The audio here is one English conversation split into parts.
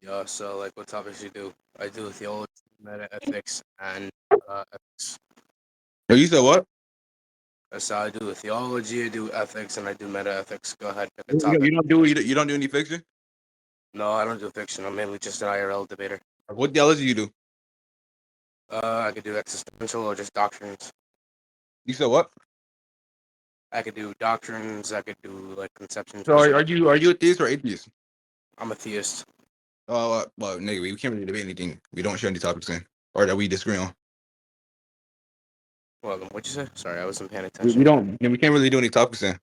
Yeah, so like what topics you do? I do theology, meta ethics, and ethics. Oh, you said what? So I do theology, I do ethics, and I do meta ethics. Go ahead, pick a You topic. don't do you don't do any fiction. No, I don't do fiction. I'm mainly just an IRL debater. What theology you do? I could do existential or just doctrines. You said what? I could do doctrines. I could do like conceptions, So presuppositions. are you a theist or atheist? I'm a theist. Well, nigga, we can't really debate anything. We don't share any topics in, or that we disagree on. Well, what'd you say? Sorry, I wasn't paying We attention. don't. We can't really do any topics in.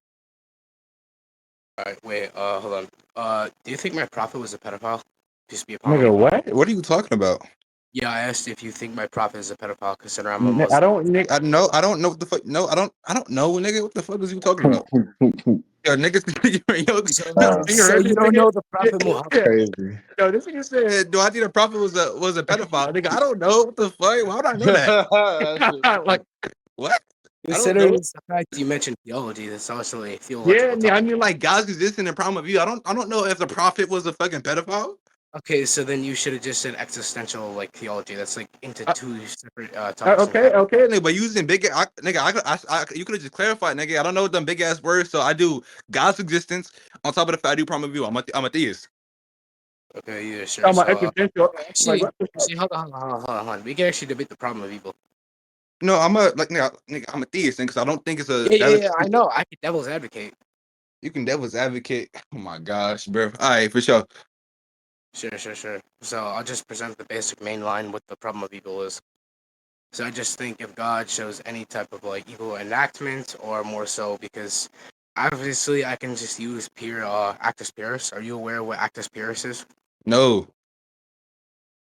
All right, wait. Hold on. Do you think my prophet was a pedophile? Peace be upon him. Nigga, what? What are you talking about? Yeah, I asked if you think my prophet is a pedophile. Consider I'm a Muslim. I don't. Nick, I know. I don't know what the fuck. No, I don't. I don't know, nigga. What the fuck is you talking about? Yo, niggas. So, You so heard you this don't nigga? know the prophet Muhammad? Yeah. Crazy. Yo, this nigga said, "Do I think the prophet was a pedophile?" Nigga, I don't know what the fuck. Why would I know that? That shit funny. Like, what? I don't Considering know. the fact you mentioned theology, that's also a Yeah, theological I topic. mean, like God's existence and problem of view. I don't know if the prophet was a fucking pedophile. Okay, so then you should have just said existential like theology. That's like into Uh, two separate topics okay, entirely. okay, nigga, but using nigga, you could have just clarified, nigga. I don't know them big ass words, so I do God's existence on top of the fact I do problem of view. I'm a theist. Okay, yeah, sure. I'm a So existential. Like, actually, what the fuck? hold on, hold on. We can actually debate the problem of evil. No, I'm a like nigga, I'm a theist because I don't think it's a Yeah, yeah, that yeah. I know. I could devil's advocate. you can devil's advocate. Oh my gosh, bro. All right, for sure. Sure, sure, sure. So I'll just present the basic main line what the problem of evil is. So I just think if God shows any type of like evil enactment, or more so because obviously I can just use pure actus purus. Are you aware what actus purus is? No,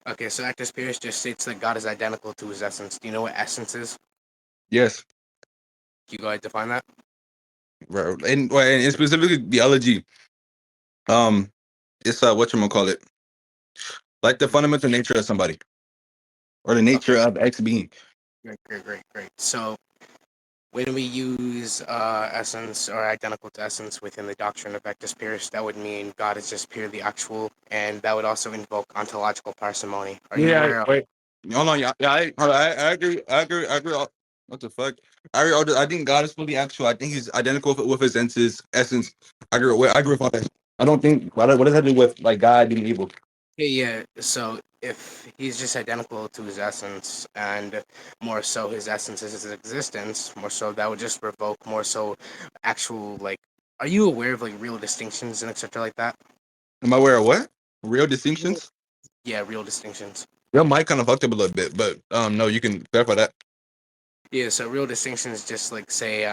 Okay, so actus purus just states that God is identical to his essence. Do you know what essence is? yes, Can you go ahead and define that? bro. And specifically theology. Um, it's what you gonna call it? Like the fundamental nature of somebody or the Okay, nature of X being. great, great, great, great. So when we use essence or identical to essence within the doctrine of actus purus, that would mean God is just purely actual, and that would also invoke ontological parsimony. Are you Yeah, aware of? wait. Hold on, yeah, hold on, I agree, I agree. What the fuck? I agree. I think God is fully actual. I think he's identical with his essence. I agree with all that. I don't think what does that do with like God being evil? Yeah, yeah. So if he's just identical to his essence, and more so his essence is his existence, more so that would just revoke more so actual like. Are you aware of like real distinctions and etc. like that? Am I aware of what? Real Real- distinctions? Yeah, real distinctions. Your mic kind of fucked up a little bit, but no, you can clarify that. Yeah, so real distinctions just like say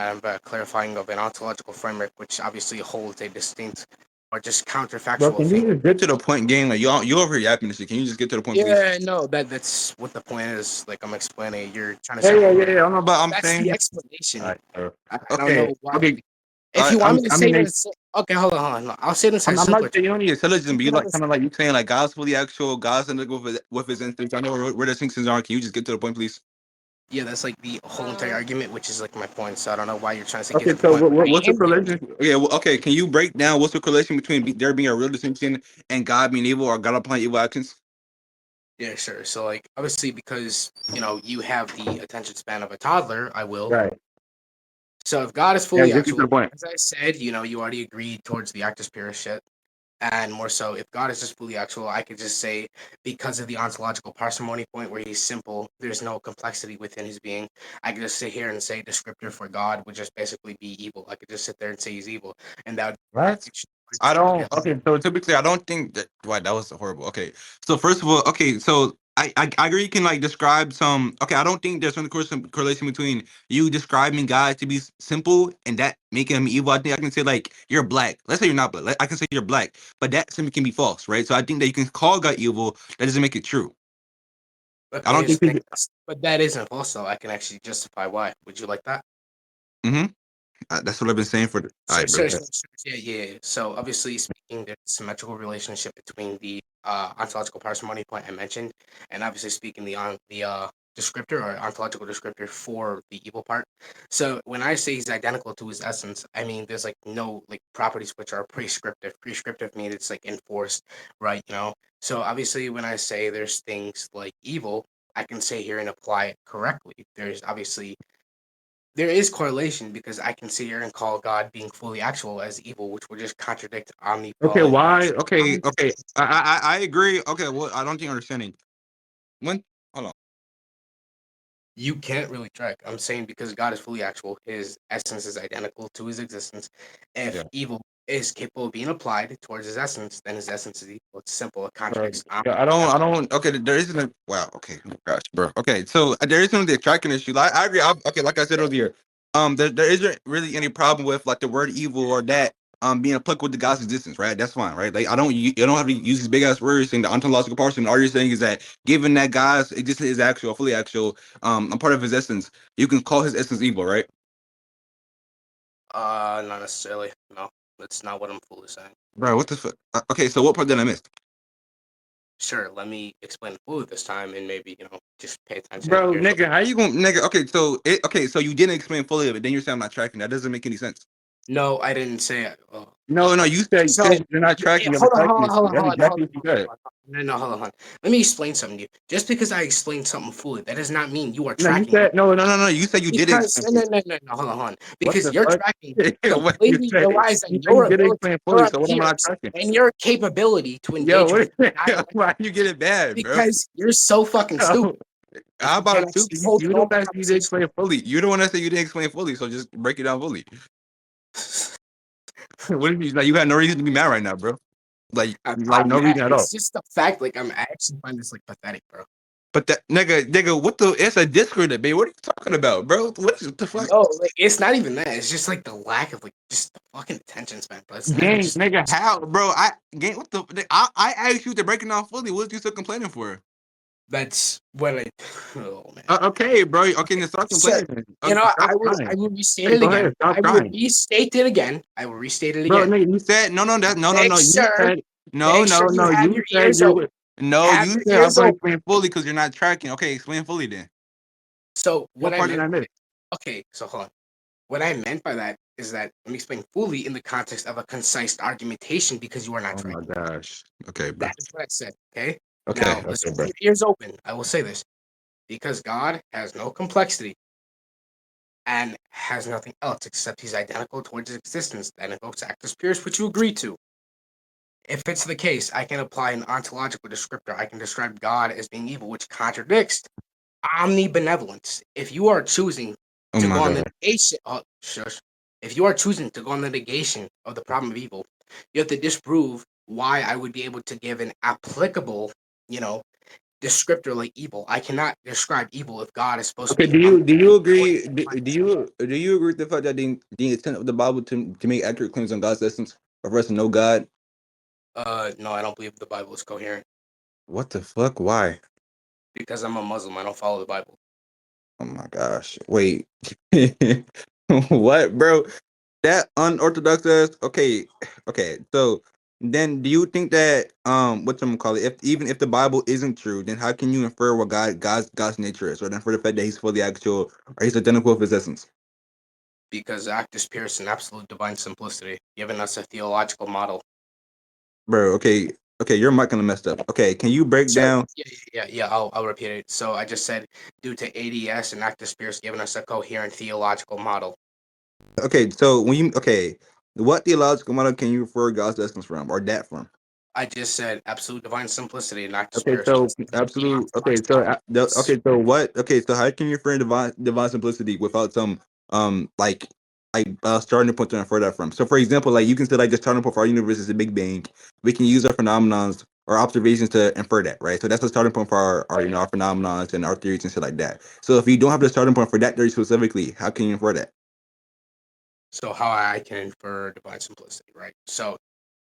clarifying of an ontological framework, which obviously holds a distinct or just Bro, counterfactual can thing. you just get to the point, gang? Like you over yapping this shit. Can you just get to the point, please? Yeah, no, that's what the point is. Like I'm explaining, you're trying to Yeah, say, yeah, hold yeah, on. yeah. I know, but I'm That's the saying. All explanation. right, bro. I don't Okay, know why. okay. If you want me to I say mean, it, okay, hold on. I'll say this in I'm not simpler saying terms. you don't need intelligence, but you Simply like understand. kind of like you saying like God's fully actual, God's in the with his instincts. I know where the distinctions are. Can you just get to the point, please? Yeah, that's like the whole entire argument, which is like my point. So I don't know why you're trying to get Okay, to the so point. But I what's the am getting to. correlation? Yeah, well, okay. Can you break down what's the correlation between there being a real distinction and God being evil or God applying evil actions? Yeah, sure. So like obviously because you have the attention span of a toddler, I will. Right. So if God is Yeah, fully just get to actual, the point. as I said, you already agreed towards the actus purus shit. And more so, if God is just fully actual, I could just say because of the ontological parsimony point where he's simple, there's no complexity within his being. I could just sit here and say descriptor for God would just basically be evil. I could just sit there and say he's evil, and that What? would I yeah. don't. Okay, so to be clear, I don't think that. Wow, that was horrible. Okay, so first of all, okay, so I agree you can like describe some. Okay, I don't think there's some correlation between you describing God to be simple and that making him evil. I think I can say like you're black. Let's say you're not black. I can say you're black, but that simply can be false, right? So I think that you can call God evil. That doesn't make it true. But I don't here's think. the thing, but that isn't false though. I can actually justify why. Would you like that? Mm-hmm. That's what I've been saying for. All Sure, right, bro. sure, sure, sure. Yeah, yeah, yeah. So obviously speaking, there's a symmetrical relationship between the ontological parsimony point I mentioned, and obviously speaking the descriptor or ontological descriptor for the evil part. So when I say he's identical to his essence, I mean there's like no like properties which are prescriptive. Prescriptive means it's like enforced, right? So obviously when I say there's things like evil, I can say here and apply it correctly. There is correlation because I can sit here and call God being fully actual as evil, which would just contradict Okay, omnipotent. why? Okay, okay. I agree. Okay, well, I don't think you're understanding. When hold on. You can't really track. I'm saying because God is fully actual, his essence is identical to his existence. If Yeah. evil is capable of being applied towards his essence, then his essence is evil. It's simple. It contradicts. Yeah, I don't. Okay, there isn't a. Wow. Okay, oh gosh, bro. Okay, so there isn't the tracking issue. I agree. Okay, like I said earlier, there isn't really any problem with like the word evil or that being applicable to God's existence, right? That's fine, right? Like you don't have to use these big ass words saying the ontological person. All you're saying is that given that God's existence is actual, fully actual, a part of his essence, you can call his essence evil, right? Not necessarily. No, that's not what I'm fully saying. Bro, what the fuck? Okay, so what part did I miss? Sure, let me explain fully this time, and maybe just pay attention. Bro, Here's nigga, how you gonna nigga? Okay, so you didn't explain fully of it. Then you're saying I'm not tracking. That doesn't make any sense. no, I didn't say it. Oh, No, no, you said so since you're not tracking, I'm hold on, tracking hold on, this. hold on, That's hold on, hold exactly on, what you hold said. on. No, no, hold on, hold on. Let me explain something to you. Just because I explained something fully, that does not mean you are No, you tracking it. said no. You said you didn't Because explain no, fully. no, no, no, no, hold on, hold on. What Because the you're fuck? tracking What you completely say? relies on You say you your didn't ability, explain your fully. So what am I not appearance, tracking? and your capability to Yo, engage with what? dialect. Why you get it bad, bro? Because you're so fucking How stupid. If you can about actually stupid? hold a You don't normal ask you didn't conversation. explain fully. You don't want to say you didn't explain fully. So just break it down fully. What if you like? You had no reason to be mad right now, bro. I'm Like not no mad. reason at all. It's just the fact. Like I actually find this like pathetic, bro. But that nigga, what the? It's a Discord debate. What are you talking about, bro? What the fuck? No, like it's not even that. It's just like the lack of like just the fucking attention span, bro. It's not even Gang, just nigga, how, bro? Gang, what the? I asked you to break it down fully. What you still complaining for? that's what I. Oh man. Okay, bro. Okay, Okay, then stop so complaining. Stop I crying. will restate Hey, it go again. ahead. Stop I will crying, restate it again. I will restate it bro. again. Nigga, you said Make no. You sure, said make sure you no. have You your said ears you open. would. No, Have you your said I'm ears going to open. explain fully because you're not tracking. Okay, explain fully then. So what What I part did meant I miss? okay, so hold on. What I meant by that is that let me explain fully in the context of a concise argumentation because you are not Oh my tracking. gosh. Okay, bro. That is what I said. Okay. Okay, Now let's okay, keep bro. your ears open. I will say this because God has no complexity and has nothing else except he's identical towards his existence. That invokes actus purus, which you agree to. If it's the case, I can apply an ontological descriptor. I can describe God as being evil, which contradicts omnibenevolence. If you are choosing Oh to my go on the god. negation, shush. If you are choosing to go on the negation of the problem of evil, you have to disprove why I would be able to give an applicable, you know, descriptor like evil. I cannot describe evil if God is supposed to Okay, be do you omnipotent. agree? Do you agree with the fact that the intent of the Bible to make accurate claims on God's essence or for us to know God? No, I don't believe the Bible is coherent What the fuck? Why? because I'm a Muslim. I don't follow the Bible. Oh my gosh. Wait. What, bro? That unorthodox ass. Okay. Okay. So then do you think that what's I'm gonna call it? If even if the Bible isn't true, then how can you infer what God's nature is, or then for the fact that he's fully actual or he's identical with his essence? Because actus purus and absolute divine simplicity, giving us a theological model. Bro, okay. Okay, your mic kinda messed up. Okay, can you break So down yeah. I'll repeat it. So I just said due to ADS and actus purus giving us a coherent theological model. okay, so when you okay, what theological model can you refer God's essence from or that from? I just said absolute divine simplicity and actus Okay, purus. so Just the absolute. Okay, ontological so model. okay, so what? Okay, so how can you frame divine simplicity without some starting point to infer that from? So, for example, like you can say like the starting point for our universe is the Big Bang. We can use our phenomenons or observations to infer that, right? So that's the starting point for our our phenomenons and our theories and shit like that. So if you don't have the starting point for that theory specifically, how can you infer that? So how I can infer divine simplicity, right? So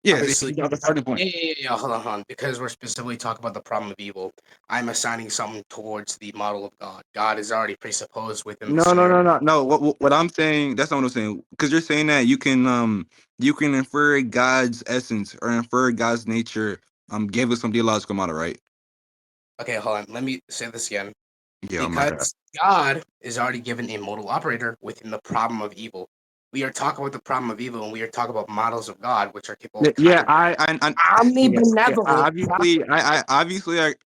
Yes, if obviously, you don't have the starting point. yeah. Hold on. Because we're specifically talking about the problem of evil, I'm assigning something towards the model of God. God is already presupposed within the scenario. No. What I'm saying, that's not what I'm saying. Because you're saying that you can infer God's essence or infer God's nature. Give us some theological model, right? Okay, hold on. Let me say this again. Yeah, my bad. because God is already given a modal operator within the problem of evil. We are talking about the problem of evil, and we are talking about models of God, which are capable of Yeah, yeah, yeah, omnibenevolent.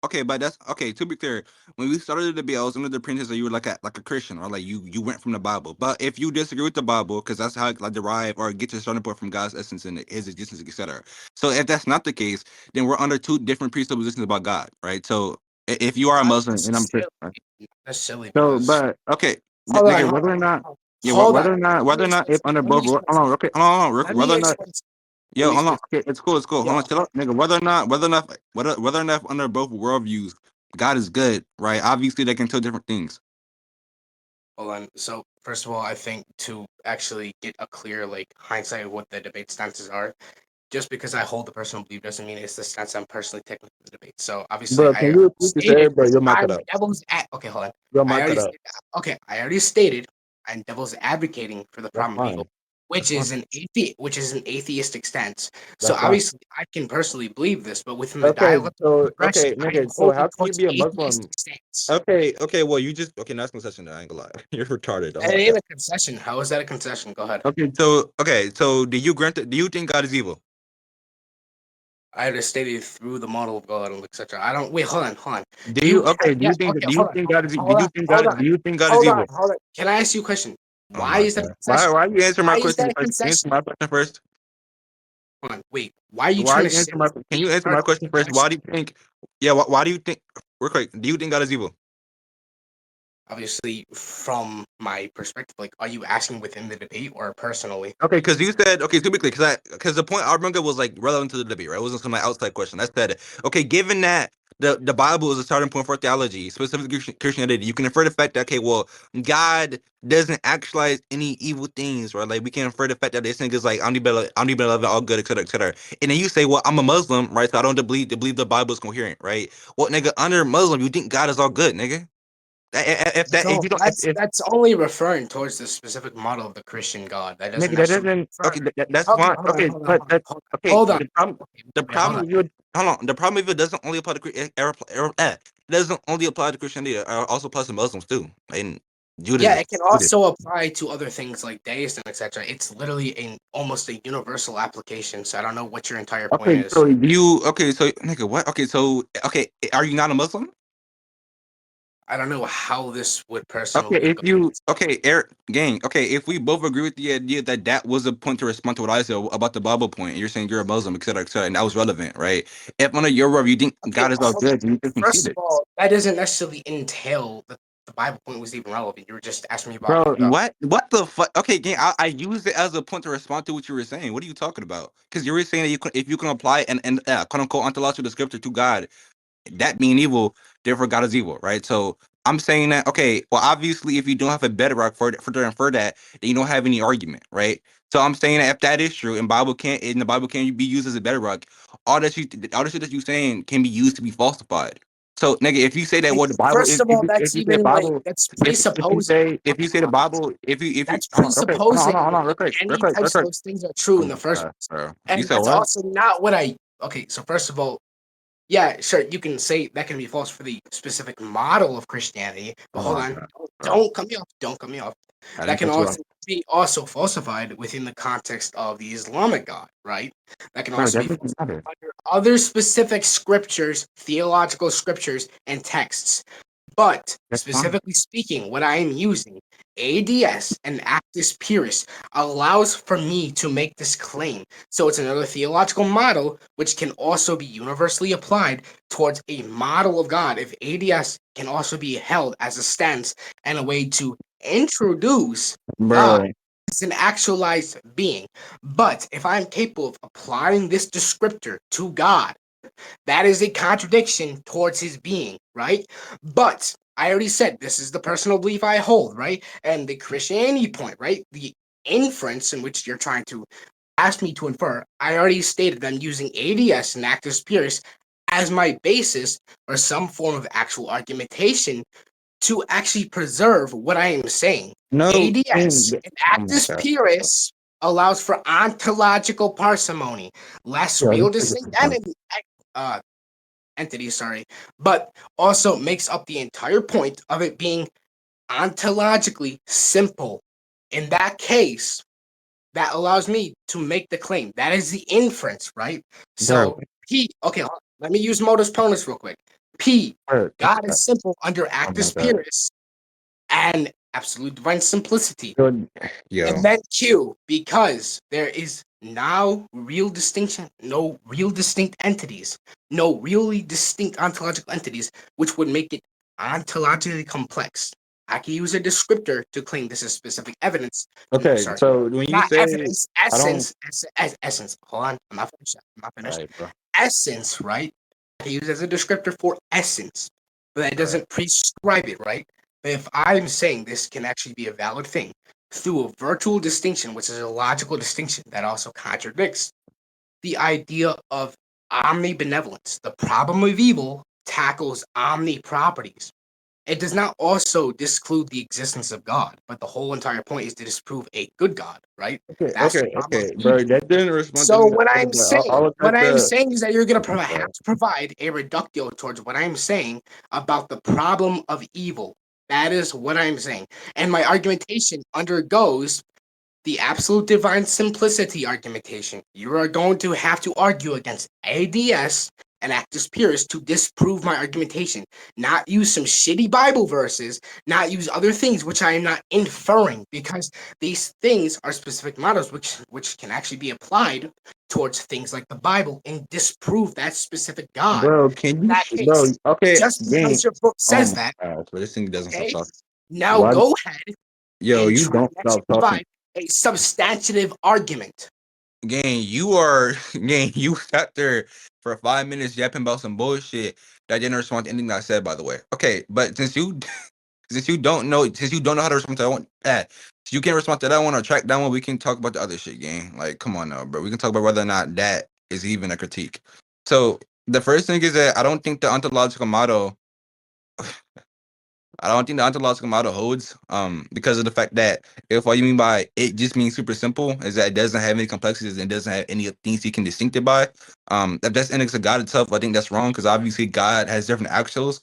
okay, but that's okay. To be clear, when we started the debate, I was under the pretense that you were like a Christian, or like you went from the Bible. But if you disagree with the Bible, because that's how it, like derive or get your starting point from God's essence and His existence, etc. So if that's not the case, then we're under two different presuppositions about God, right? So if you are a Not Muslim and I'm a necessarily, Christian, right? not necessarily So, because but okay, hold on, nigga, hold whether on, or not, yeah, hold on. whether or not if under Let me both, hold explain on, something. okay, hold on, Let whether me or not. explain. Let Yo, me hold on. explain. Okay, it's cool. It's cool. Hold Yo, on, chill out, nigga. Whether or not under both worldviews, God is good, right? Obviously, they can tell different things. hold on. So first of all, I think to actually get a clear like hindsight of what the debate stances are, just because I hold the personal belief doesn't mean it's the stance I'm personally taking with the debate. So obviously, Bro, I can you repeat this to stated everybody? Your mic cut I'm out. devil's at. Okay, hold on. Your I mic already cut out. stated, okay. I already stated I'm devil's advocating for the That's problem of evil, fine. That's fine. which is an atheistic stance. So That's fine. obviously, I can personally believe this, but within the Okay, dialectical so progression, I am nigga, so holding how can you towards be a an Muslim? atheistic stance. Okay. Well, you just okay. Nice concession. There, I ain't gonna lie. You're retarded. Oh That my god. ain't a concession. How is that a concession? Go ahead. Okay. So do you grant that? Do you think God is evil? I just stated through the model of God and etc. I don't wait. Hold on. Do You you can okay? yeah. Okay, Do you hold on, think hold God on, is? Do hold you on, think hold God? on, Do you think God is hold on, evil? hold on. Can I ask you a question? Oh Why my is that a god. Why? concession? Why you answer my Why is that question a first? Answer concession? my question first. Hold on, wait. Why are you Why trying to you answer shift my? Can you the answer my personal question first? Why question? do you think? Yeah. Why do you think? Real quick. Do you think God is evil? Obviously, from my perspective, like, are you asking within the debate or personally? Okay, because you said okay, typically because the point I remember was like relevant to the debate, right? It wasn't some like outside question. I said okay, given that the Bible is a starting point for theology, specifically Christianity, you can infer the fact that okay, well, God doesn't actualize any evil things, right? Like we can infer the fact that this thing is like omnibenevolent, all good, etc., etc. And then you say, well, I'm a Muslim, right? So I don't believe the Bible is coherent, right? Well, nigga, under Muslim, you think God is all good, nigga? If that if So you don't if that's only referring towards the specific model of the Christian God. That doesn't nigga, that necessarily doesn't refer. okay. That's Okay, fine. hold on, Okay, hold on, but hold on, that hold on. okay. Hold on. Okay, The wait, hold problem on. if you hold on. The problem if it doesn't only apply to it doesn't only apply to Christianity. It also applies to Muslims too, and Yeah, Judaism. it can also apply to other things like deism, etc. It's literally almost a universal application. So I don't know what your entire point Okay, is. so you okay? So nigga, what? Okay, so okay, are you not a Muslim? I don't know how this would Okay, personally if go. you okay, Eric gang. Okay, if we both agree with the idea that that was a point to respond to what I said about the Bible point, and you're saying you're a Muslim, etc., and that was relevant, right? If one of your review you think Okay, God is all hold on. good, you can concede First of it. all, that doesn't necessarily entail that the Bible point was even relevant. You were just asking me about Bro, what? What the fuck? Okay, gang, I used it as a point to respond to what you were saying. What are you talking about? Because you were saying that if you can apply an quote unquote ontological scripture to God, that being evil, therefore God is evil, right? So I'm saying that okay, well, obviously, if you don't have a bedrock for to infer that, then you don't have any argument, right? So I'm saying that if that is true, and the Bible can be used as a bedrock, all the shit that you saying can be used to be falsified. So nigga, if you say that like, what the Bible is, first of all, if that's you say the even like Bible, that's if you presupposing. say if Okay, you say hold the on. Bible, if you That's okay, presupposing hold on, that any types of those things are true Oh in the my first god, place. bro. You And said that's what? also not what I. Okay, so first of all, yeah, sure, you can say that can be false for the specific model of Christianity, but Oh hold my on, god, bro. don't cut me off. Don't cut me off. I That didn't can cut you off. also be also falsified within the context of the Islamic God, right? That can Bro, also that be doesn't falsified matter. under other specific scriptures, theological scriptures, and texts. But That's fine. specifically speaking, what I am using, ADS and Actus Purus, allows for me to make this claim. So it's another theological model which can also be universally applied towards a model of God. If ADS can also be held as a stance and a way to introduce God Bro. as an actualized being. But if I'm capable of applying this descriptor to God, that is a contradiction towards his being, right? But I already said this is the personal belief I hold, right? And the Christianity point, right? The inference in which you're trying to ask me to infer, I already stated I'm using ADS and Actus Purus as my basis or some form of actual argumentation to actually preserve what I am saying. No, ADS and oh my Actus god. Purus allows for ontological parsimony, less Bro, real this nigga distinct is dumb. uh, entity, sorry, but also makes up the entire point of it being ontologically simple. In that case, that allows me to make the claim. That is the inference, right? Bro, So P, okay, hold on. Let me use modus ponens real quick. P, bro, God is simple under oh my actus god. purus and absolute divine simplicity. Yo. And then Q, because there is now real distinction, no real distinct entities, no really distinct ontological entities, which would make it ontologically complex. I can use a descriptor to claim this is specific evidence. Okay, Sorry, so when you not say evidence, I don't, essence. Hold on, I'm not finished. I'm not all finished. right, bro. Essence, right? I can use as a descriptor for essence, but that All right. doesn't prescribe it, right? But if I'm saying this can actually be a valid thing through a virtual distinction, which is a logical distinction that also contradicts the idea of omnibenevolence. The problem of evil tackles omni properties. It does not also disclude the existence of God, but the whole entire point is to disprove a good God, right? Okay, That's the okay, problem of okay, bro. evil. That didn't respond to So anything I what said, I'm but saying, I'll look what at I'm the. saying is that you're gonna Oh my have god. to provide a reductio towards what I'm saying about the problem of evil. That is what I'm saying, and my argumentation undergoes the absolute divine simplicity argumentation. You are going to have to argue against ADS and Actus Purus to disprove my argumentation. Not use some shitty Bible verses, not use other things which I am not inferring, because these things are specific models which can actually be applied towards things like the Bible and disprove that specific God. Bro, can In you, that bro? case, Okay, just gang. because your book Oh says my that, god, bro, this thing doesn't stop okay? talking. Now Why? go ahead Yo, and you try don't and actually stop talking. provide a substantive argument. Gang, you are, gang, you sat there for 5 minutes yapping about some bullshit that didn't respond to anything I said, by the way. Okay, but since you don't know how to respond to that one, so you can't respond to that one or track that one, we can talk about the other shit, gang. Like, come on now, bro. We can talk about whether or not that is even a critique. So the first thing is that I don't think the ontological model holds, because of the fact that if what you mean by it just means super simple is that it doesn't have any complexities and doesn't have any things you can distinct it by. If that's index of God itself, I think that's wrong because obviously God has different actuals.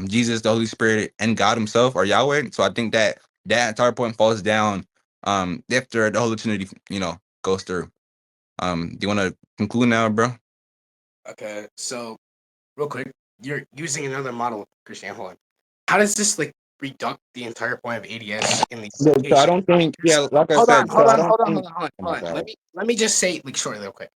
Jesus, the Holy Spirit, and God Himself are Yahweh. So I think that that entire point falls down after the Holy Trinity, goes through. Do you want to conclude now, bro? Okay, so real quick, you're using another model, Christian. Hold on. How does this like reduct the entire point of ADS in the Yeah, so I application? don't think, yeah, like I Hold on, said, so hold I on, don't hold on, hold think. on, hold on, Oh my hold on. god. Let me just say like shortly, real quick,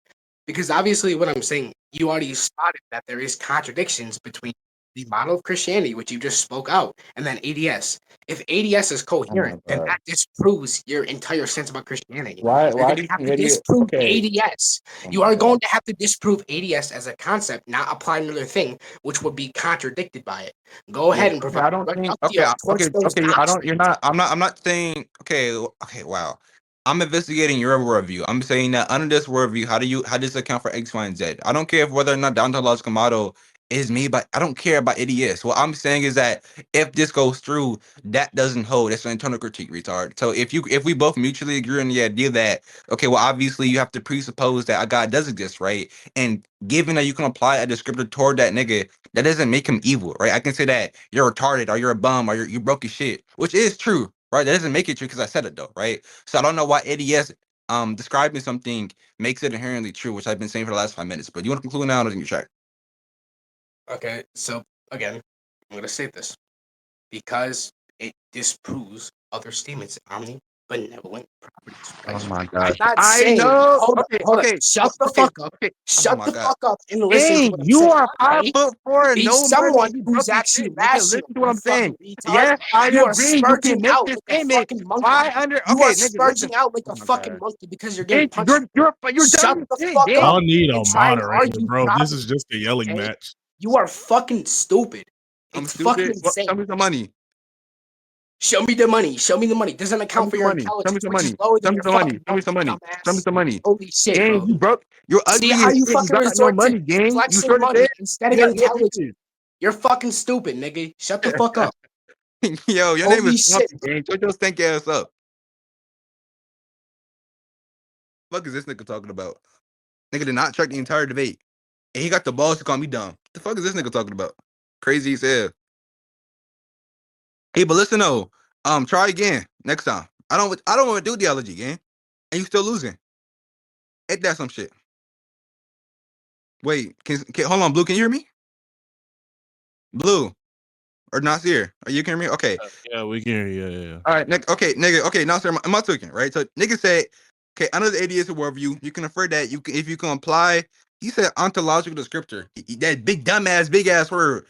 because obviously what I'm saying, you already spotted that there is contradictions between the model of Christianity, which you just spoke out, and then ADS. If ADS is Oh my coherent, then god. that disproves your entire sense about Christianity. Why? You're Why going do to you have think to idiot? disprove Okay. ADS. Oh You my are god. going to have to disprove ADS as a concept, not apply another thing, which would be contradicted by it. Go Yeah. ahead and Okay. provide I don't think. Okay. reductio towards Okay. those Okay. I don't. You're doctrines. not. I'm not. I'm not saying. Okay. Okay. Wow. I'm investigating your worldview. I'm saying that under this worldview, how does it account for X, Y, and Z? I don't care if whether or not the ontological model is made by. I don't care about ADS. What I'm saying is that if this goes through, that doesn't hold. It's an internal critique, retard. So if we both mutually agree on the idea that okay, well, obviously you have to presuppose that a God does exist, right? And given that you can apply a descriptor toward that nigga, that doesn't make him evil, right? I can say that you're retarded or you're a bum or you broke your shit, which is true, right? That doesn't make it true because I said it though, right? So I don't know why ADS describing something makes it inherently true, which I've been saying for the last 5 minutes. But you want to conclude now, or you track? Okay, so again, I'm going to say this because it disproves other statements omnibenevolent properties, Oh right? my I'm gosh, not I saying, know. Okay, hold on, okay, shut the okay, fuck up. okay. Oh Shut my the god, fuck up and listen to dang, what I'm you saying, are five okay? foot four, Be no money. someone You who's broke your actually shit, nigga. rational, Listen to what you I'm fucking saying. retard. Yes, I You are agree. You spurging can make out this like a statement. fucking monkey. Why under? You are Okay, nigga, listen. spurging out like Oh a my fucking god. monkey because you're getting Hey, punched. you're Shut dumb the as shit, fuck gang. up Y'all need a and try and moderator, argue bro. This is properly, just a yelling okay? match. You are fucking stupid. I'm It's fucking stupid. Well, insane. show me some money. Show me the money. Show me the money. Doesn't Show account me for some your money. Show me intelligence, some which is money. lower Show than me your some money. fucking Show me monkey, some money. Show me dumbass. some money. Holy shit, Gang, bro. you broke. You're See ugly how as you shit. You fucking got no resort to money, gang. You flexing sure to say money it? instead of You got intelligence. bitches. You're fucking stupid, nigga. Shut the fuck up. Yo, your name Holy is shit. Stumpy, gang. Shut your stank ass up. Fuck is this nigga talking about? Nigga did not track the entire debate. And he got the balls to call me dumb. The fuck is this nigga talking about? Crazy as hell. Hey, but listen though. Try again next time. I don't want to do theology, gang. And you still losing. Ain't that some shit? Wait, can hold on, Blue, can you hear me? Blue or Nasir? Are you can hear me? Okay. Yeah, we can hear you. Yeah. All right, okay, nigga. Okay, Nasir, am I talking, right? So nigga said, okay, under the ADS worldview, you can infer that you can if you can apply, he said ontological to scripture. That big dumbass, big ass word.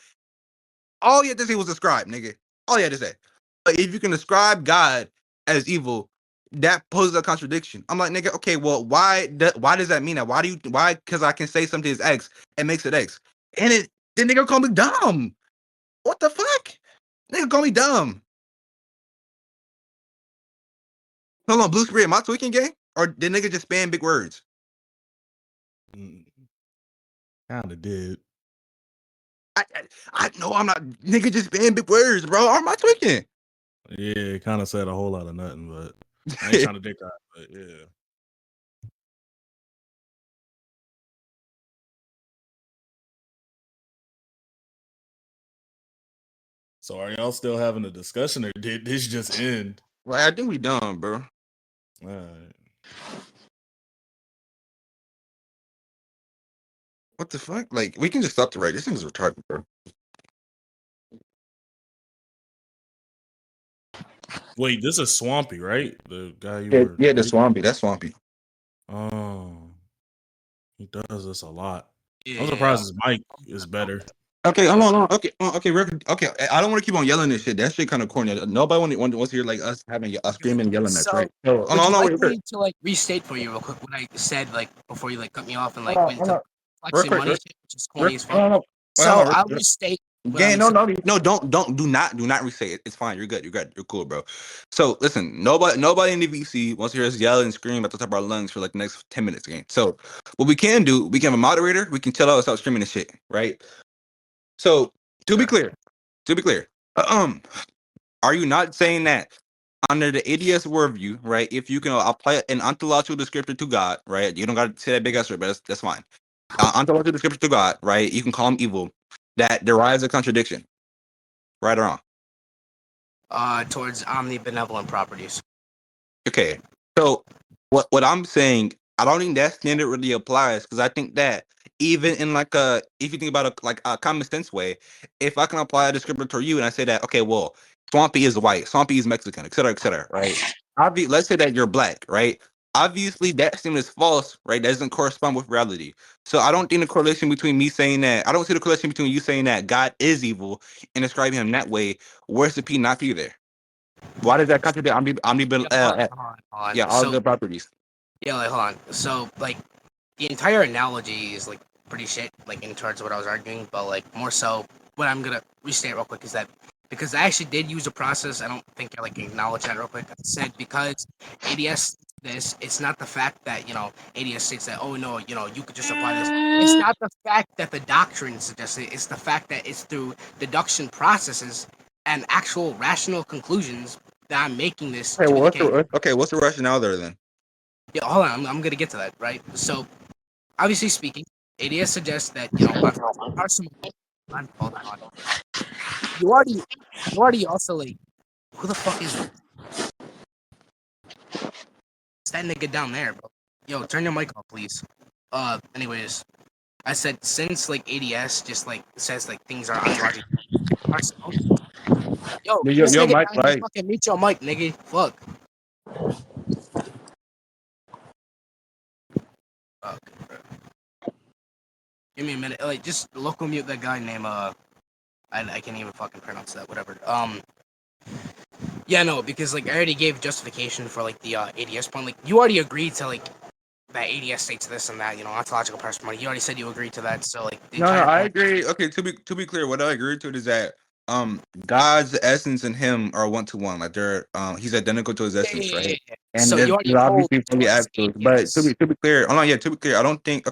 All you had to say was describe, nigga. All you had to say. But if you can describe God as evil, that poses a contradiction. I'm like, nigga, okay, well, why does that mean that? Why? Because I can say something is X, it makes it X. And the nigga call me dumb. What the fuck? Nigga call me dumb. Hold on, Blue Spirit, am I tweaking, gang? Or did nigga just spam big words? Kind of did. I know I'm not, nigga just spam big words, bro. Or am I tweaking? Yeah, kind of said a whole lot of nothing, but I ain't trying to dick out, but yeah. So are y'all still having a discussion or did this just end? Well, I think we done, bro. All right. What the fuck? Like, we can just stop the right. This thing's retarded, bro. Wait, this is Swampy, right? The guy you Yeah, were. yeah, the Swampy. That's Swampy. Oh, he does this a lot. Yeah, I'm surprised his mic is better. Okay, hold on. Okay, okay, okay. I don't want to keep on yelling this shit. That shit kind of corny. Nobody wants to hear like us having a screaming and yelling match, So, right? So, hold on, would you hold on, like wait, me to like restate for you real quick what I said like before you like cut me off and like went hold to on, real flexing quick, money shit, which is corny as fuck. hold on, So hold I'll on. restate what Yeah, I'm saying. no, do not restate it. It's fine. You're good. You're good. You're cool, bro. So listen, nobody in the VC wants to hear us yell and scream at the top of our lungs for like the next 10 minutes again. So what we can do, we can have a moderator. We can chill out and stop screaming and shit, right? So to be clear, uh, are you not saying that under the ADS worldview, right? If you can apply an ontological descriptor to God, right? You don't got to say that big ass word, but that's fine. Ontological descriptor to God, right? You can call him evil. That derives a contradiction, right or wrong? Towards omnibenevolent properties. Okay. So what I'm saying, I don't think that standard really applies because I think that even in like a if you think about a common sense way, if I can apply a descriptor to you and I say that, okay, well, Swampy is white, Swampy is Mexican, et cetera, right? Let's say that you're black, right? Obviously that statement is false, right? That doesn't correspond with reality. So I don't think the correlation between me saying that I don't see the correlation between you saying that God is evil and describing him that way. Where's the P not be there? Why does that contradict Yeah, hold on. yeah, all So the properties? yeah, like hold on. So like the entire analogy is like pretty shit, like in terms of what I was arguing, but like more so what I'm gonna restate real quick is that because I actually did use a process, I don't think I like acknowledge that real quick. I said because ADS this, it's not the fact that ADS states that oh no, you could just apply this. It's not the fact that the doctrine suggests it, it's the fact that it's through deduction processes and actual rational conclusions that I'm making this Okay, to be well, the case. what's the rationale there then? Yeah, hold on, I'm gonna get to that, right? So obviously speaking, ADS suggests that parsimony. Hold on. You already also like who the fuck is that nigga down there, bro? Yo, turn your mic off, please. Anyways, I said since like ADS just like says like things are ontological parsimony. Yo, this Your nigga mic, down here like, fucking mute your mic, nigga. Fuck. Fuck. Give me a minute. Like just local mute that guy named I can't even fucking pronounce that. Whatever. Yeah, no, because like I already gave justification for like the ADS point. Like you already agreed to like that ADS states this and that. Ontological parsimony. You already said you agreed to that. So like the no, entire I point. agree. Okay, to be clear, what I agree to is that God's essence and him are one to one. Like they're he's identical to his Yeah, essence, yeah, yeah, right? yeah. And So you already there's hold obviously fully towards absolute. But ADS. to be clear, hold on, yeah, to be clear, I don't think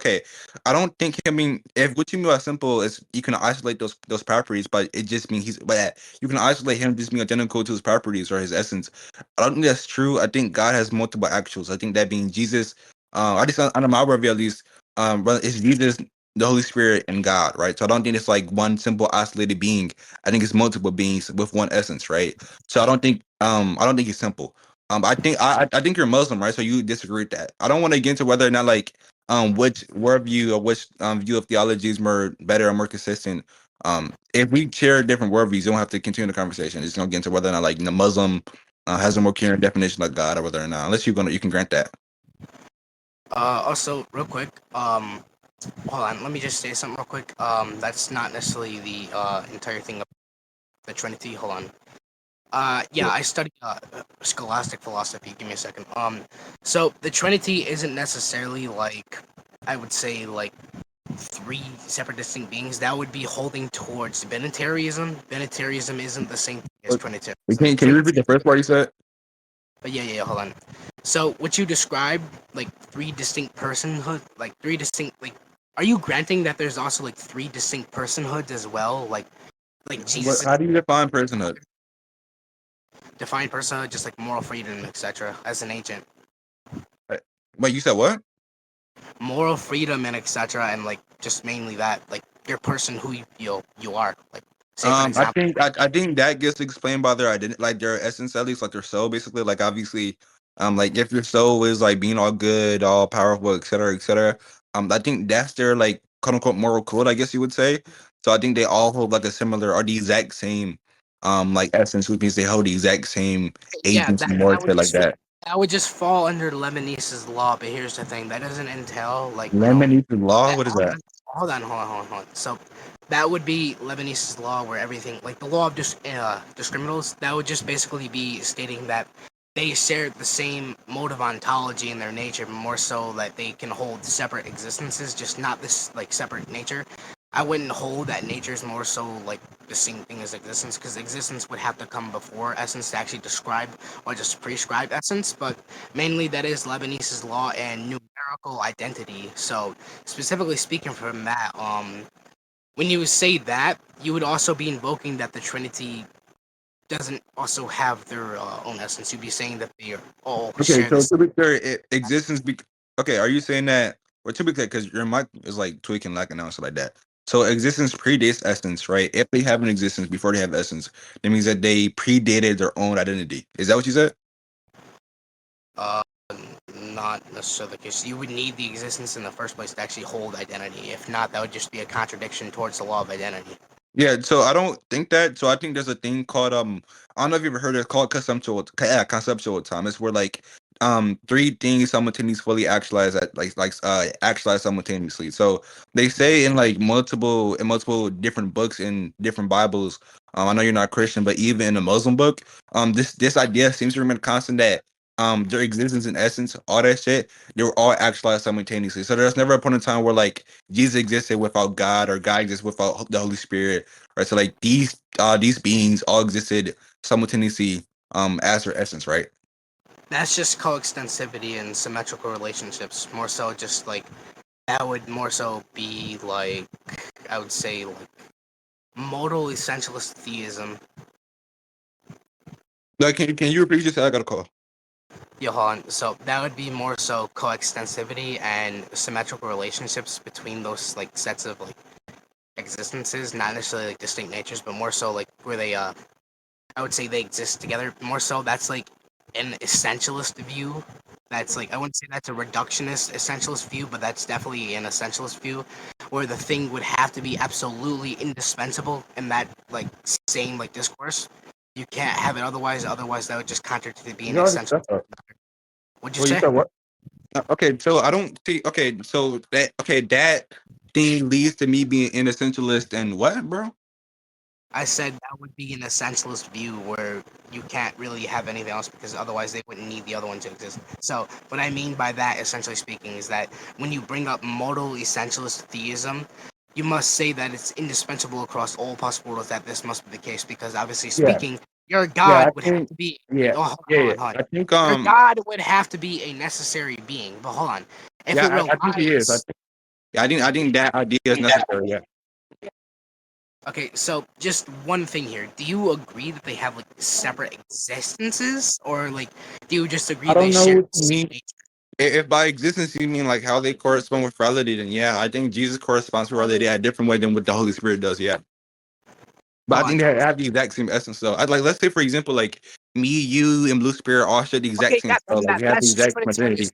I mean if what you mean by simple is you can isolate those properties, but it just means you can isolate him just being identical to his properties or his essence. I don't think that's true. I think God has multiple actuals. I think that being Jesus, I just under my worldview at least, it's Jesus the Holy Spirit, and God, right? So I don't think it's like one simple isolated being. I think it's multiple beings with one essence, right? So I don't think it's simple. I think you're Muslim, right? So you disagree with that. I don't want to get into whether or not like which worldview or which view of theology is more better or more consistent. If we share different worldviews, you don't have to continue the conversation. It's gonna get into whether or not like the Muslim has a more clear definition of God or whether or not, unless you can grant that. Also, real quick, hold on, let me just say something real quick. That's not necessarily the entire thing of the Trinity. Hold on. Yeah, I study scholastic philosophy. Give me a second. So the Trinity isn't necessarily like, I would say, like three separate distinct beings. That would be holding towards binitarianism. Binitarianism isn't the same thing as Trinitarianism. Can you repeat the first part you said? But yeah, hold on. So what you described, like three distinct personhood, like three distinct, like, are you granting that there's also like three distinct personhoods as well, like Jesus How do you define personhood? defined personhood, just like moral freedom, etc. As an agent, Uh, Wait, you said what? moral freedom and etc. And like just mainly that, like your person who you are. Like say for an example, I think that gets explained by their identity, like their essence, at least, like their soul, basically. Like obviously, like if your soul is like being all good, all powerful, etc., etc. I think that's their like quote unquote moral code, I guess you would say. So I think they all hold like a similar or the exact same, like essence, which means they hold the exact same yeah, agents and more shit like that. that would just fall under Leibniz's law. But here's the thing: that doesn't entail like Lemony law, that, what is that? hold on. So that would be Leibniz's law, where everything, like the law of discriminals, that would just basically be stating that they share the same mode of ontology in their nature, but more so that they can hold separate existences, just not this like separate nature. I wouldn't hold that nature is more so like the same thing as existence, because existence would have to come before essence to actually describe or just prescribe essence. But mainly that is Leibniz's law and numerical identity. So specifically speaking from that, when you say that, you would also be invoking that the Trinity doesn't also have their own essence. You'd be saying that they all Okay, share so this. to be clear, existence. Okay, are you saying that? Or to be clear, because your mic is like tweaking, like and stuff like that. So existence predates essence, right? If they have an existence before they have essence, that means that they predated their own identity. Is that what you said? Uh, Not necessarily the case. You would need the existence in the first place to actually hold identity. If not, that would just be a contradiction towards the law of identity. Yeah, so I don't think that. So I think there's a thing called I don't know if you ever heard of it, called conceptual time. It's where like three things simultaneously fully actualize at actualize simultaneously. So they say in like multiple different books in different Bibles. I know you're not Christian, but even in a Muslim book, this idea seems to remain constant that their existence and essence, all that shit, they were all actualized simultaneously. So there's never a point in time where like Jesus existed without God or God existed without the Holy Spirit, right? So like these beings all existed simultaneously as their essence, right? That's just coextensivity and symmetrical relationships. More so, just like that would more so be like, I would say, like modal essentialist theism. Like can you repeat? You just said I got a call. Johan. So that would be more so coextensivity and symmetrical relationships between those like sets of like existences, not necessarily like distinct natures, but more so like where they I would say they exist together. More so that's like an essentialist view. That's like, I wouldn't say that's a reductionist essentialist view, but that's definitely an essentialist view, where the thing would have to be absolutely indispensable in that like same like discourse. You can't have it otherwise. Otherwise, that would just contradict being You already essential. said that. What'd you Well, you say? said what? Okay, so I don't see. Okay, that thing leads to me being an essentialist and what, bro? I said that would be an essentialist view where you can't really have anything else because otherwise they wouldn't need the other one to exist. So, what I mean by that, essentially speaking, is that when you bring up modal essentialist theism, you must say that it's indispensable across all possible worlds that this must be the case, because obviously Yeah, speaking, your yeah, God I would have think, to be. yeah, Oh, yeah. hold on. I think, Your God would have to be a necessary being. But hold on. If it yeah, I think he is. relies. Yeah, I think that idea is necessary. Yeah. Okay, so just one thing here. Do you agree that they have like separate existences, or like do you just agree I they don't know share what the you same mean. nature? If by existence you mean like how they correspond with reality, then yeah, I think Jesus corresponds with reality a different way than what the Holy Spirit does. Yeah, but I Hold on. think they have the exact same essence. So, I'd like let's say for example, like me, you, and Blue Spirit all share the exact Okay, same stuff. Like we have the that's exact identity. Trinitarianism.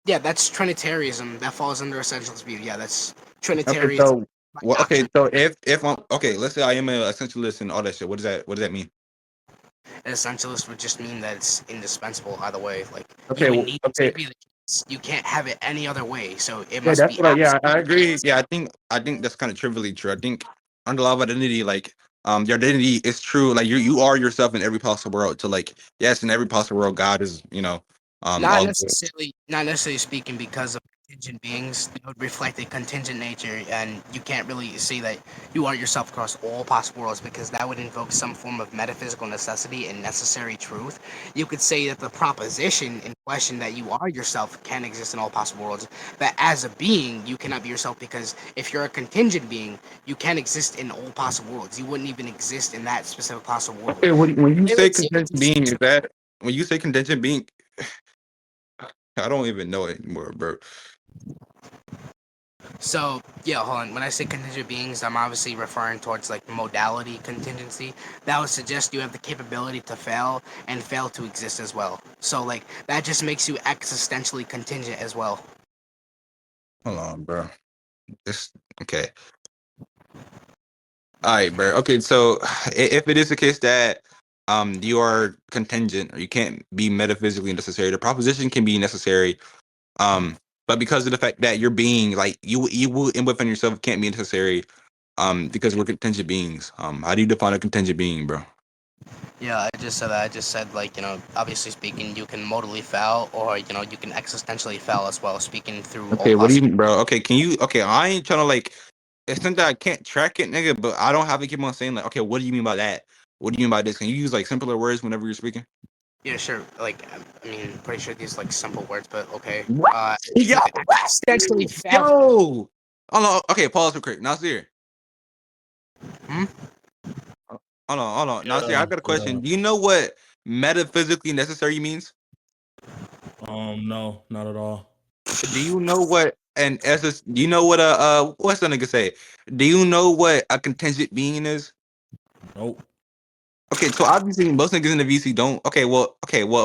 Yeah, that's Trinitarianism. That falls under essentialist view. Yeah, that's Okay, Trinitarianism so by well, okay, doctrine. so if I'm okay, let's say I am an essentialist and all that shit. What does that mean? An essentialist would just mean that it's indispensable either way. Like Okay, you well, need to okay, be the case. You can't have it any other way. So it yeah, must that's be what I yeah, I absolute. agree. Yeah, I think that's kind of trivially true. I think under law of identity, like your identity is true. Like you are yourself in every possible world. So like yes, in every possible world, God is Not all good. necessarily, not necessarily speaking, because of contingent beings, they would reflect a contingent nature, and you can't really say that you are yourself across all possible worlds because that would invoke some form of metaphysical necessity and necessary truth. You could say that the proposition in question that you are yourself can exist in all possible worlds, but as a being, you cannot be yourself because if you're a contingent being, you can exist in all possible worlds. You wouldn't even exist in that specific possible world. Okay, when you say Limits you contingent to being, is that when you say contingent being? I don't even know it anymore, bro. So yeah, hold on. When I say contingent beings, I'm obviously referring towards like modality contingency. That would suggest you have the capability to fail and fail to exist as well. So like that just makes you existentially contingent as well. Hold on, bro. This okay. All right, bro. Okay, so if it is the case that you are contingent or you can't be metaphysically necessary, the proposition can be necessary. Um, but because of the fact that you're being like you will and within yourself can't be necessary. Because we're contingent beings. How do you define a contingent being, bro? Yeah, I just said that. I just said like obviously speaking, you can modally fail or you can existentially fail as well. Speaking through all Okay, what do you possible. mean, bro? Okay, can you okay, I ain't trying to like it's not that I can't track it, nigga, but I don't have to keep on saying like, okay, what do you mean by that? What do you mean by this? Can you use like simpler words whenever you're speaking? Yeah, sure. Like I mean, pretty sure these like simple words, but okay. What? Yo, You can what? existentially fail. Yo. Hold on. Okay, pause real quick. Nasir. Hmm? Hold on. Nasir, Yeah, I got a yeah. question. Do you know what metaphysically necessary means? No, not at all. Do you know what an essence do you know what a what's that nigga say? Do you know what a contingent being is? Nope. Okay, so obviously most niggas in the VC don't. Okay, well,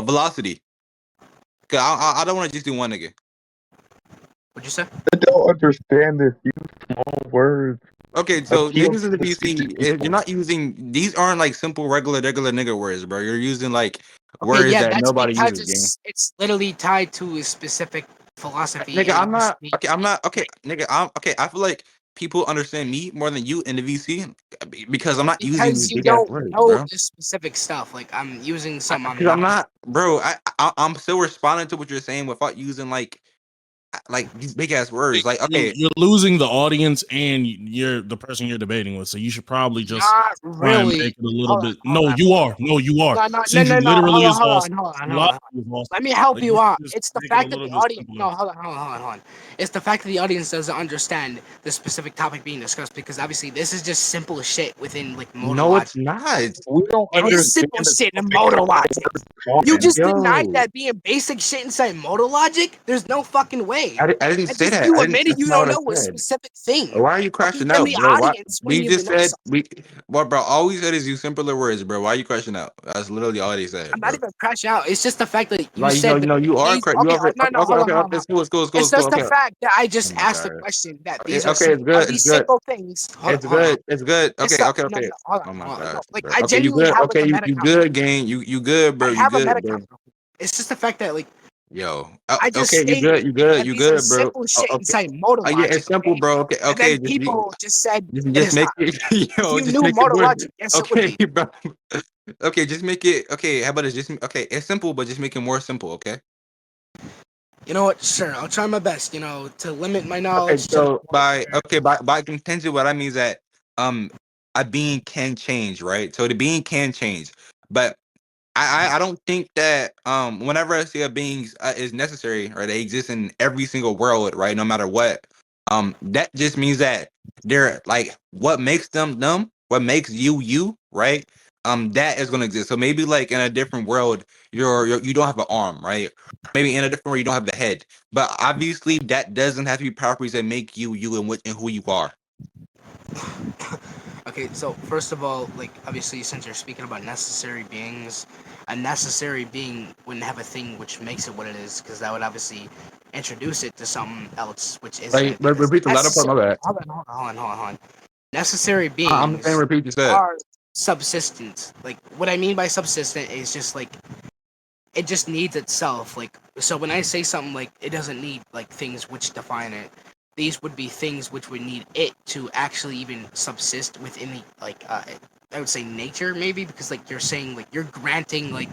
velocity. 'Cause I don't want to just do one nigga. What'd you say? I don't understand this. Use small words. Okay, I so can't niggas in the speak to VC, if you're people. not using these aren't like simple regular nigga words, bro. You're using like Okay, words yeah, that that's nobody because uses, gang. it's literally tied to a specific philosophy Nigga, in the I'm not VC. okay. I'm not okay, nigga. I'm okay. I feel like people understand me more than you in the VC because I'm not using Because these you big ass don't words, know bro. the specific stuff. Like I'm using some I'm Because I'm not. not, bro. I'm still responding to what you're saying without using like these big ass words. Like okay, You're losing the audience and you're the person you're debating with. So you should probably just Not try and make really. it a little Hold on, bit. hold No, on, you hold on. are. No, you are. No, no, no, Since you no, no. literally is lost, Hold on, a hold lot on. is lost. Let me help Like you you out. should just It's the make it a fact that little the bit audience. simpler. No, hold on. It's the fact that the audience doesn't understand the specific topic being discussed because obviously this is just simple shit within like modal no, it's logic. not. We don't It is understand simple the shit in topic modal and the logic. word You common. just denied Yo, that being basic shit inside modal logic? There's no fucking way. I didn't That's say just that. you I didn't. admitting That's you not don't what I know a said. specific thing. Why are you Okay, crashing then out, the bro? Why audience wouldn't we just even know said something. we? Well, bro, all we said is use simpler words, bro. Why are you crashing out? That's literally all they said, I'm not bro. even crashing out. It's just the fact that you Like said that you are these. correct. You Okay, are no, okay, no, okay, hold on, okay. hold on. Okay, It's school. just the Okay. fact that I Oh just my asked the god. question that Okay, these are okay, it's are good. It's these good. simple things. It's Hold on. good. It's good. It's Okay, a, okay, no, okay. no, hold on, Oh my hold on. No, gosh, like bro. I Okay, you genuinely good? have like Okay, a you meta good, gang? You good, I bro? You have a good, meta bro? It's just the fact that like Yo. I just Okay, you stated good? You good? that You these are good, bro? simple shit Okay. inside modal Yeah, logic, it's simple, okay? bro. Okay, And then okay. people just said it Just is not. make it. If Yo, you just knew make it modal more. logic, yes, it would Okay, be. bro. Okay, just make it. Okay, how about this? Just okay. It's simple, but just make it more simple. Okay. You know what? Sure, I'll try my best. To limit my Okay, knowledge to the so point where by contingent, what I mean is that um a being can change, right? So the being can change, but I don't think that whenever I say a being is necessary or they exist in every single world, right? No matter what, that just means that they're like what makes them, what makes you, right? that is going to exist. So maybe like in a different world, you don't have an arm, right? Maybe in a different world you don't have the head, but obviously that doesn't have to be properties that make you and what and who you are. Okay, so first of all, like obviously, since you're speaking about necessary beings, a necessary being wouldn't have a thing which makes it what it is, because that would obviously introduce it to something else which Like isn't. Because repeat the latter part. My bad. hold on. Necessary I'm saying beings repeat you said. are subsistent. Like what I mean by subsistent is just like it just needs itself. Like so, when I say something like it doesn't need like things which define it, these would be things which would need it to actually even subsist within the like I would say nature maybe because like you're saying like you're granting like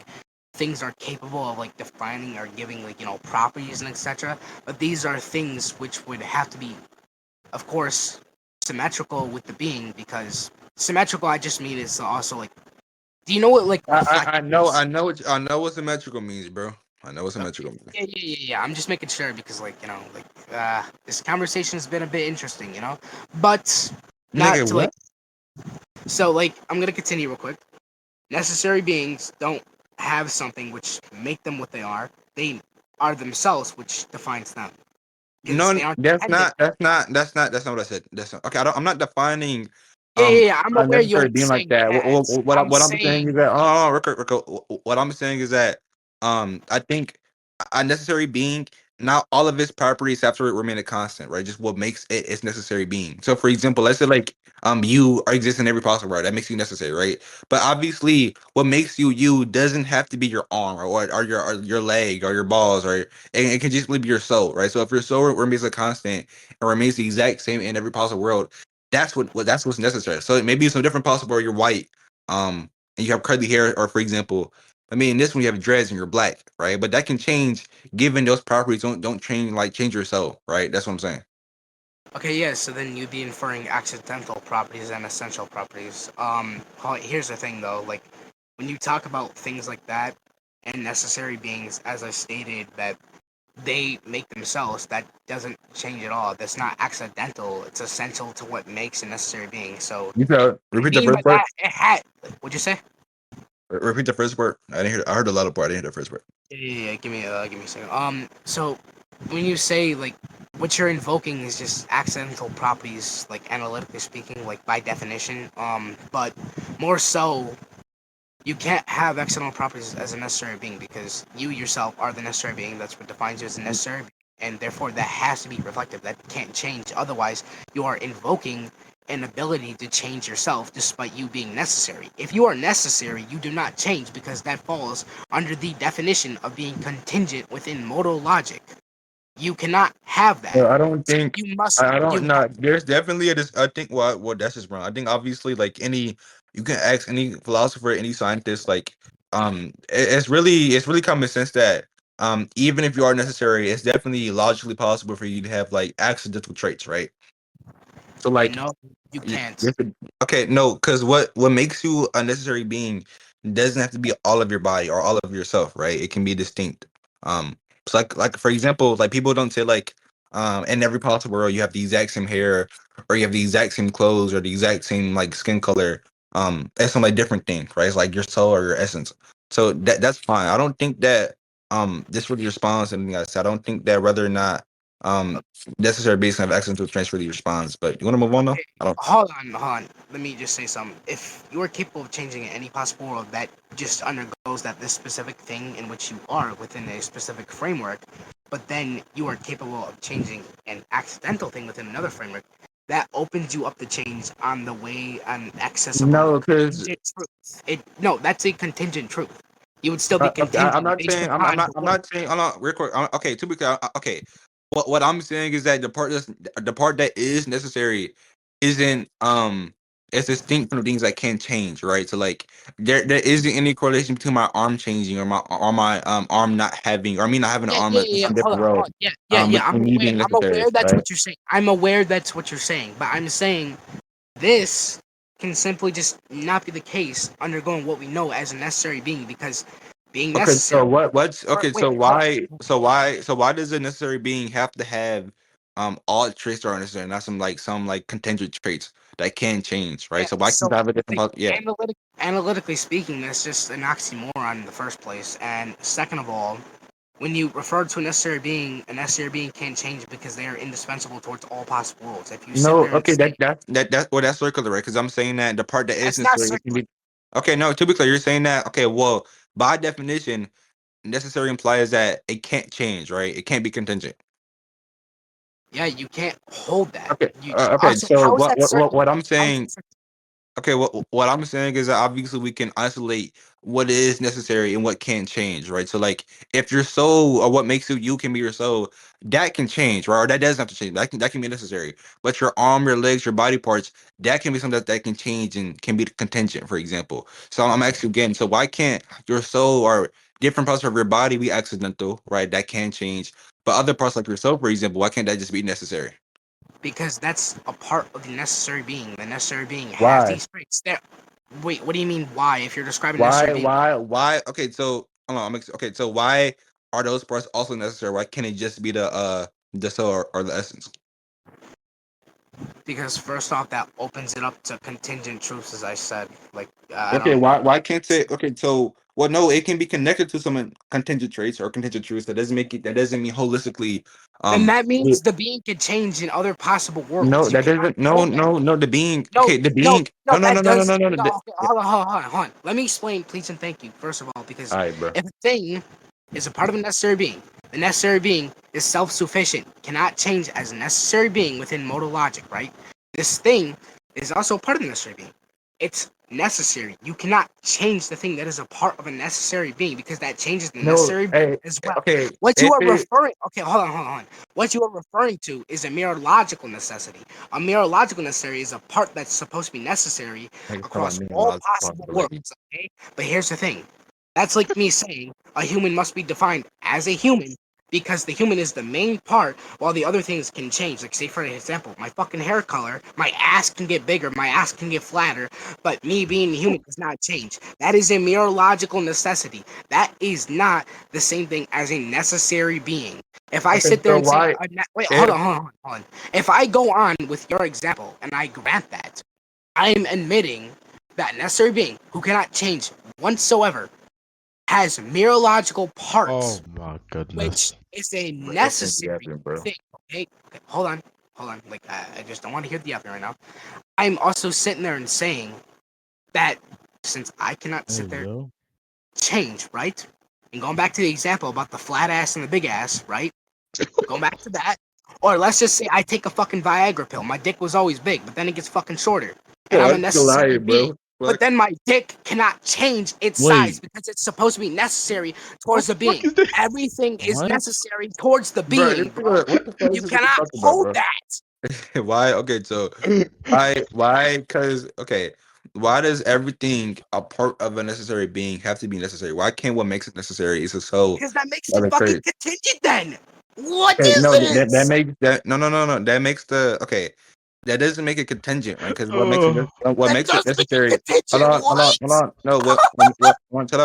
things are capable of like defining or giving like properties and etc. But these are things which would have to be, of course, symmetrical with the being because symmetrical I just mean is also like do you know what like reflect is? I know what symmetrical means, bro. I know what Okay. symmetrical means. Yeah. I'm just making sure because, like, this conversation has been a bit interesting, but not Nigga, to like. what? So, like, I'm gonna continue real quick. Necessary beings don't have something which make them what they are. They are themselves, which defines them because No, they aren't that's dependent. not. That's not what I said. That's not, okay. I'm not defining I'm aware you unnecessary ain't being like saying that. that. What I'm saying is that what I'm saying is that I think a necessary being, not all of its properties have to remain a constant, right? Just what makes it its necessary being. So for example, let's say like you are exist in every possible world. That makes you necessary, right? But obviously what makes you doesn't have to be your arm or your leg or your balls, or it can just be your soul, right? So if your soul remains a constant and remains the exact same in every possible world, that's what's necessary. So maybe it's some different possible where you're white, and you have curly hair, or for example, I mean, in this one you have dreads and you're black, right? But that can change given those properties don't change your soul, right? That's what I'm saying. Okay, yeah, so then you'd be inferring accidental properties and essential properties. Here's the thing though, like when you talk about things like that and necessary beings, as I stated, that they make themselves, that doesn't change at all. That's not accidental. It's essential to what makes a necessary being. So You said I repeat the mean by first part. that, it had. What'd you say? Repeat the first part. I didn't hear. I heard the latter part. I didn't hear the first part. Yeah. Give me a second. So when you say like what you're invoking is just accidental properties, like analytically speaking, like by definition. But more so, you can't have accidental properties as a necessary being because you yourself are the necessary being. That's what defines you as a necessary being, and therefore that has to be reflective. That can't change. Otherwise, you are invoking an ability to change yourself despite you being necessary. If you are necessary, you do not change because that falls under the definition of being contingent within modal logic. You cannot have that. No, I don't So think. you must. I don't You know. There's definitely a. I think well that's just wrong. I think obviously like any, you can ask any philosopher, any scientist, like it's really common sense that even if you are necessary, it's definitely logically possible for you to have like accidental traits, right? So like no, you Y- can't. yes, okay, no, because what makes you a necessary being doesn't have to be all of your body or all of yourself, right? It can be distinct. So like for example, like people don't say like in every possible world you have the exact same hair, or you have the exact same clothes, or the exact same like skin color. It's some like different thing, right? It's like your soul or your essence. So that's fine. I don't think that this really responds to anything I said. I don't think that whether or not necessary beings have access to transfer the response. But you want to move on though? Okay, I don't. hold on. Let me just say something. If you are capable of changing any possible world, that just undergoes that this specific thing in which you are within a specific framework, but then you are capable of changing an accidental thing within another framework, that opens you up to change on the way on excess of a No, because contingent truth. No, that's a contingent truth. You would still be okay, I'm contingent not based saying upon the I'm world. not saying hold on real quick. Okay, to be clear, okay. What I'm saying is that the part that is necessary isn't it's distinct from the things that can change, right? So like there isn't any correlation between my arm changing or my arm not having, or me not having an arm in some different Hold road on. Yeah. and me being I'm necessary, aware that's right? what you're saying. I'm aware that's what you're saying, but I'm saying this can simply just not be the case undergoing what we know as a necessary being because being Okay, so necessary. what's okay, Wait, hold on. so why does a necessary being have to have all traits are unnecessary, not some contingent traits that can change, right? Yeah, So why can't so I have a different yeah. analytically speaking, that's just an oxymoron in the first place. And second of all, when you refer to a necessary being can't change because they are indispensable towards all possible worlds. If you sit No, there and okay, say that's circular, right? Because I'm saying that the part that is that's not necessary it can circular, be okay. No, to be clear, you're saying that okay. Well, by definition, necessary implies that it can't change, right? It can't be contingent. yeah, you can't hold that. Okay, You okay. also, So how is that circular? what I'm How is that saying. circular? Okay, what I'm saying is that obviously we can isolate what is necessary and what can change, right? So like if your soul or what makes you can be your soul, that can change, right? Or that doesn't have to change. That can be necessary. But your arm, your legs, your body parts, that can be something that can change and can be contingent, for example. So I'm asking again, so why can't your soul or different parts of your body be accidental, right? That can change. But other parts like your soul, for example, why can't that just be necessary? Because that's a part of the necessary being. The necessary being has Why? these traits. There. Wait, what do you mean? Why? If you're describing necessary being, Why? Okay, so hold on. Okay, so why are those parts also necessary? Why can't it just be the soul or the essence? because first off, that opens it up to contingent truths, as I said. Like I Okay, don't. why can't it? Okay, so well, no, it can be connected to some contingent traits or contingent truths. That doesn't make it. That doesn't mean holistically. Then that Yeah. means the being can change in other possible No, worlds. You that cannot doesn't. No, hold that. no, no. The being. No, Okay, the no, being. no. No, no, no, That no, no, does. no, no. No, okay, hold on. Let me explain, please and thank you. First of all, because All right, bro. if a thing is a part of a necessary being, the necessary being is self-sufficient, cannot change as a necessary being within modal logic, right? This thing is also part of the necessary being. It's necessary. You cannot change the thing that is a part of a necessary being because that changes the No, necessary being hey, as well. okay. What you If are it referring, okay, hold on. What you are referring to is a mere logical necessity. A mere logical necessary is a part that's supposed to be necessary like it's about across me and all logic possible possibility. worlds. Okay, but here's the thing. That's like me saying a human must be defined as a human because the human is the main part while the other things can change. Like, say, for example, my fucking hair color, my ass can get bigger, my ass can get flatter, but me being human does not change. That is a mere logical necessity. That is not the same thing as a necessary being. If I Okay, sit there so and say, why wait, if hold on. If I go on with your example and I grant that, I am admitting that necessary being who cannot change whatsoever has mirological Oh parts, my which goodness. is a bro, that's gonna be necessary happening, bro. thing. Okay, hold on. Like I just don't want to hear the other right now. I'm also sitting there and saying that since I cannot Hey, sit there yo. change, right? And going back to the example about the flat ass and the big ass, right? Going back to that. Or let's just say I take a fucking Viagra pill. My dick was always big, but then it gets fucking shorter. And I'm a That's a lie, necessary being. bro. But Fuck. then my dick cannot change its size Wait, because it's supposed to be necessary What towards the the fuck being. is this? Everything is what? necessary towards the Bro, being, bro. what the fuck is You this nigga cannot talking about, hold bro? that. Why? Okay, so because okay, why does everything a part of a necessary being have to be necessary? Why can't what makes it necessary is a soul Because that makes of it a fucking trait? contingent then. What Okay, is no, that this? makes that no, that makes the okay. That doesn't make it contingent, right? Because Oh, what That makes it does make it necessary? contingent. Hold What? on. No, chill out, What? chill No out. way. Hold on, chill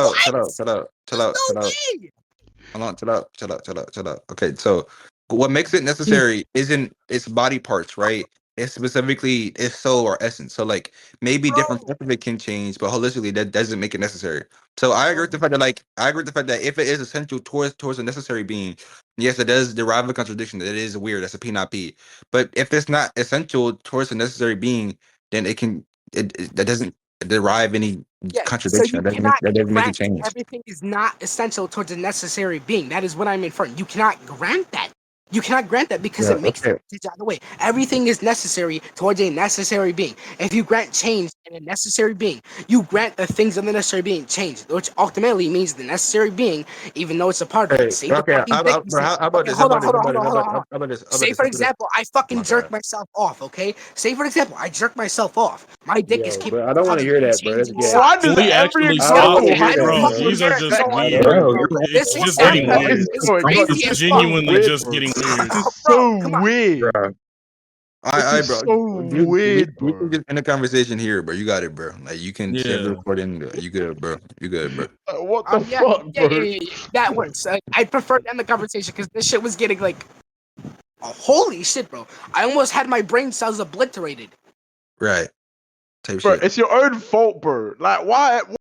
out. Okay, so what makes it necessary isn't its body parts, right? It's specifically its soul or essence. So like maybe different Bro. parts of it can change, but holistically that doesn't make it necessary. So I agree Bro. with the fact that I agree with the fact that if it is essential towards a necessary being, yes, it does derive a contradiction. That is weird. That's a P not P. But if it's not essential towards a necessary being, then that doesn't derive any Yeah, so contradiction. you cannot That doesn't make it grant that change. everything is not essential towards a necessary being. That is what I'm inferring. You cannot grant that. You cannot grant that because Yeah. it makes Okay. it out of the way. Everything is necessary towards a necessary being. If you grant change in a necessary being, you grant the things of the necessary being change, which ultimately means the necessary being, even though it's a part of it. Hey, Say the okay. fucking dick Bro, example. how about Okay, this? hold on, hold on, hold on, hold on, hold on. How about this? How about Say this? for example, I fucking My jerk bad. myself off. Okay. Say for example, I jerk myself off. My dick is Yo, capable bro, I don't want to of hear that, bro. That's changing gay. why size. does Can we every actually I don't stop? want to Okay, example hear I have don't that, to Bro, bro. fucking these be are care. just So Yeah, okay, weird. bro, bro. you're This It's just Every getting example weird. is oh my This god, is crazy this as is fuck. so genuinely weird, just bro. getting weird. This is Bro, so come on. weird. Bro. This I, is bro, so weird, we can bro. just end the conversation here, bro. You got it, bro. Like you can save the Yeah. recording. You good, bro. You good, bro. What the fuck, bro? Yeah. That works. I prefer to end the conversation because this shit was getting like holy shit, bro! I almost had my brain cells obliterated. Right. Type Bro, shit. it's your own fault, bro. Like, why?